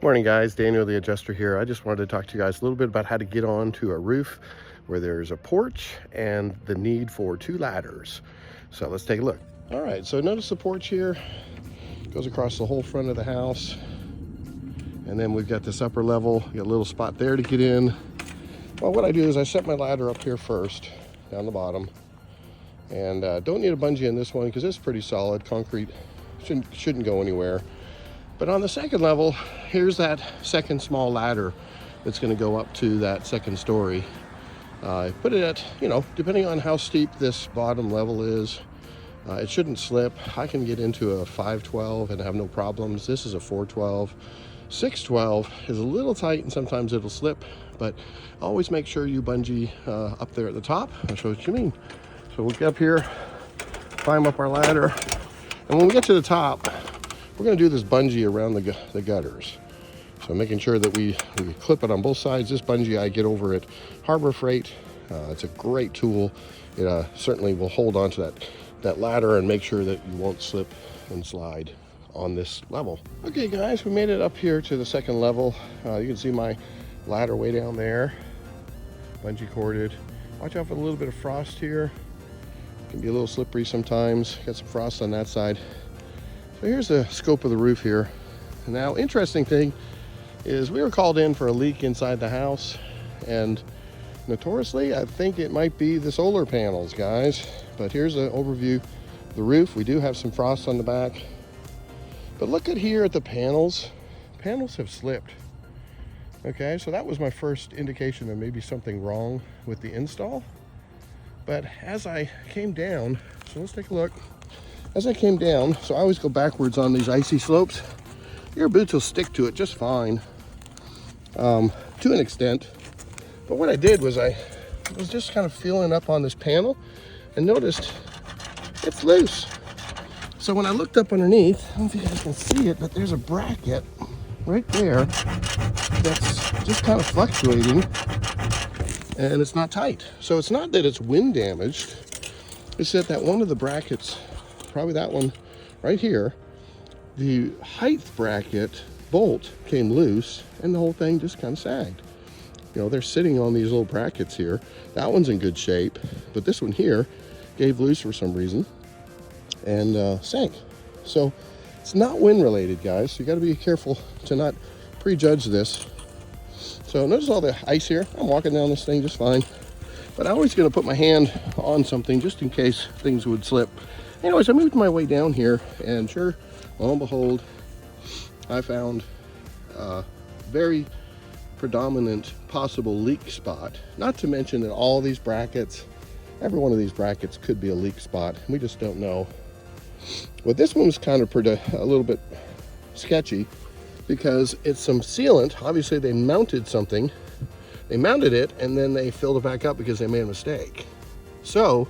Morning guys, Daniel the adjuster here. I just wanted to talk to you guys a little bit about how to get onto a roof where there's a porch and the need for 2 ladders. So let's take a look. All right, so notice the porch here goes across the whole front of the house, and then we've got this upper level. You got a little spot there to get in. Well, what I do is I set my ladder up here first, down the bottom, and don't need a bungee in this one because it's pretty solid concrete. Shouldn't go anywhere. But on the second level, here's that second small ladder that's going to go up to that second story. I put it at, depending on how steep this bottom level is, it shouldn't slip. I can get into a 512 and have no problems. This is a 412. 612 is a little tight and sometimes it'll slip, but always make sure you bungee up there at the top. I'll show you what you mean. So we'll get up here, climb up our ladder, and when we get to the top, we're going to do this bungee around the gutters. So making sure that we clip it on both sides. This bungee I get over at Harbor Freight. It's a great tool. It certainly will hold on to that ladder and make sure that you won't slip and slide on this level. Okay guys, we made it up here to the second level. You can see my ladder way down there, bungee corded. Watch out for a little bit of frost here. It can be a little slippery sometimes. Got some frost on that side. So here's the scope of the roof here. Now, interesting thing is we were called in for a leak inside the house, and notoriously, I think it might be the solar panels, guys. But here's an overview of the roof. We do have some frost on the back, but look at here at the panels. Panels have slipped. Okay, so that was my first indication of maybe something wrong with the install. But as I came down, so let's take a look. As I came down, so I always go backwards on these icy slopes. Your boots will stick to it just fine, to an extent. But what I did was I was just kind of feeling up on this panel and noticed it's loose. So when I looked up underneath, I don't know if you guys can see it, but there's a bracket right there that's just kind of fluctuating and it's not tight. So it's not that it's wind damaged, it's that one of the brackets, probably that one right here, the height bracket bolt came loose and the whole thing just kind of sagged. They're sitting on these little brackets here. That one's in good shape, but this one here gave loose for some reason and sank. So it's not wind related, guys. So you got to be careful to not prejudge this. So notice all the ice here. I'm walking down this thing just fine, but I'm always going to put my hand on something just in case things would slip. Anyways, I moved my way down here, and sure, lo and behold, I found a very predominant possible leak spot. Not to mention that all these brackets, every one of these brackets could be a leak spot. We just don't know. Well, this one was kind of a little bit sketchy because it's some sealant. Obviously, they mounted something. They mounted it, and then they filled it back up because they made a mistake. So,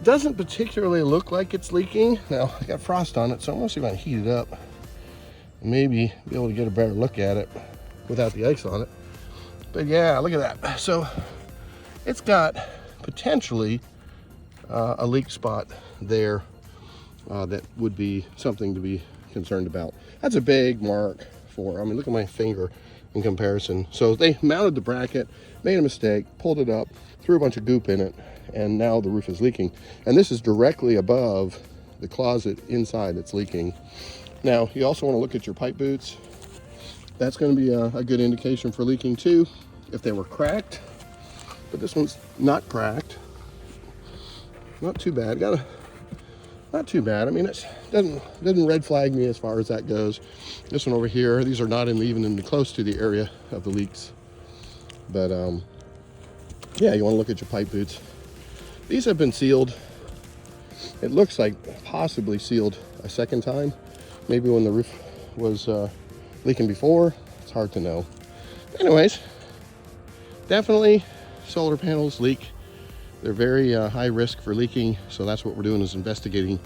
doesn't particularly look like it's leaking. Now, I got frost on it, so I'm gonna see if I can heat it up and maybe be able to get a better look at it without the ice on it. But yeah, look at that. So it's got potentially a leak spot there that would be something to be concerned about. That's a big mark look at my finger in comparison. So they mounted the bracket, made a mistake, pulled it up, threw a bunch of goop in it, and now the roof is leaking. And this is directly above the closet inside that's leaking. Now, you also want to look at your pipe boots. That's going to be a good indication for leaking too, if they were cracked. But this one's not cracked. Not too bad. Not too bad. I mean, it doesn't red flag me as far as that goes. This one over here, these are not even close to the area of the leaks. But yeah, you want to look at your pipe boots. These have been sealed. It looks like possibly sealed a second time. Maybe when the roof was leaking before. It's hard to know. Anyways, definitely solar panels leak. They're very high risk for leaking. So that's what we're doing, is investigating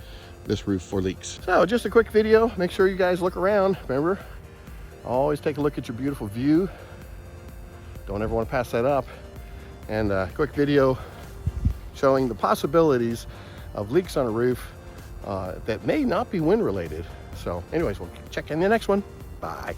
this roof for leaks. So just a quick video. Make sure you guys look around. Remember, always take a look at your beautiful view. Don't ever want to pass that up. And a quick video showing the possibilities of leaks on a roof that may not be wind related. So anyways, we'll check in the next one. Bye.